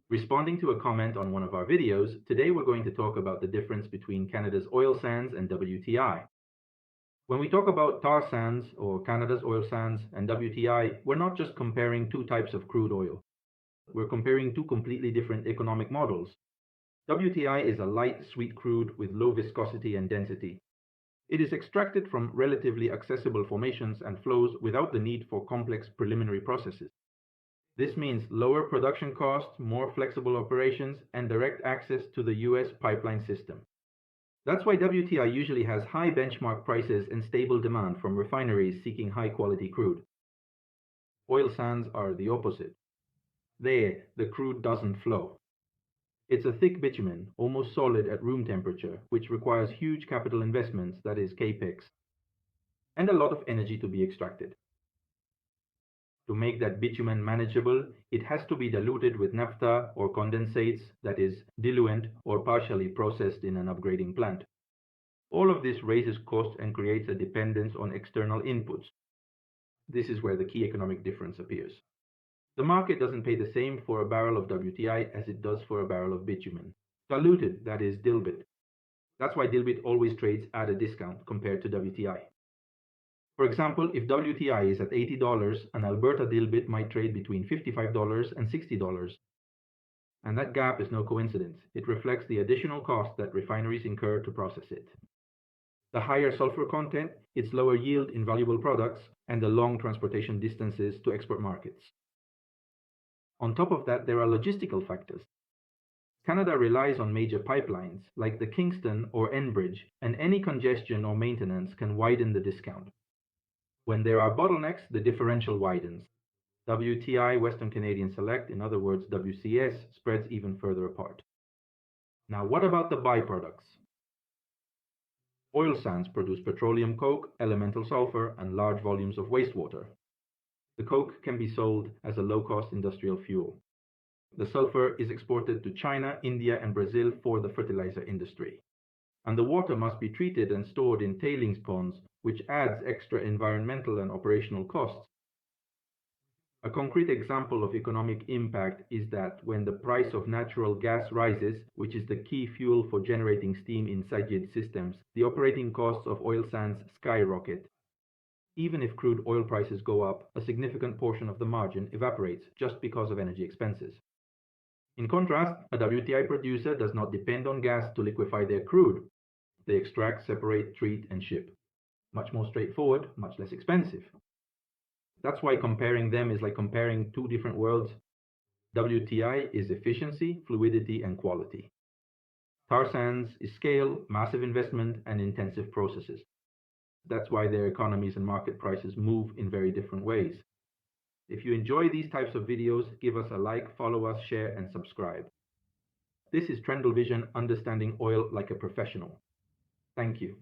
Responding to a comment on one of our videos, today we're going to talk about the difference between Canada's oil sands and WTI. When we talk about tar sands or Canada's oil sands and WTI, we're not just comparing two types of crude oil. We're comparing two completely different economic models. WTI is a light, sweet crude with low viscosity and density. It is extracted from relatively accessible formations and flows without the need for complex preliminary processes. This means lower production costs, more flexible operations, and direct access to the US pipeline system. That's why WTI usually has high benchmark prices and stable demand from refineries seeking high-quality crude. Oil sands are the opposite. There, the crude doesn't flow. It's a thick bitumen, almost solid at room temperature, which requires huge capital investments, that is capex, and a lot of energy to be extracted. To make that bitumen manageable, it has to be diluted with naphtha or condensates, that is, diluent or partially processed in an upgrading plant. All of this raises costs and creates a dependence on external inputs. This is where the key economic difference appears. The market doesn't pay the same for a barrel of WTI as it does for a barrel of bitumen. Diluted, that is, dilbit. That's why dilbit always trades at a discount compared to WTI. For example, if WTI is at $80, an Alberta dilbit might trade between $55 and $60. And that gap is no coincidence. It reflects the additional cost that refineries incur to process it. The higher sulfur content, its lower yield in valuable products, and the long transportation distances to export markets. On top of that, there are logistical factors. Canada relies on major pipelines, like the Kingston or Enbridge, and any congestion or maintenance can widen the discount. When there are bottlenecks, the differential widens. WTI Western Canadian Select, in other words WCS, spreads even further apart. Now what about the byproducts? Oil sands produce petroleum coke, elemental sulfur, and large volumes of wastewater. The coke can be sold as a low-cost industrial fuel. The sulfur is exported to China, India, and Brazil for the fertilizer industry. And the water must be treated and stored in tailings ponds, which adds extra environmental and operational costs. A concrete example of economic impact is that when the price of natural gas rises, which is the key fuel for generating steam in SAGID systems, the operating costs of oil sands skyrocket. Even if crude oil prices go up, a significant portion of the margin evaporates just because of energy expenses. In contrast, a WTI producer does not depend on gas to liquefy their crude. They extract, separate, treat, and ship. Much more straightforward, much less expensive. That's why comparing them is like comparing two different worlds. WTI is efficiency, fluidity, and quality. Tar sands is scale, massive investment, and intensive processes. That's why their economies and market prices move in very different ways. If you enjoy these types of videos, give us a like, follow us, share, and subscribe. This is Trendle Vision, understanding oil like a professional. Thank you.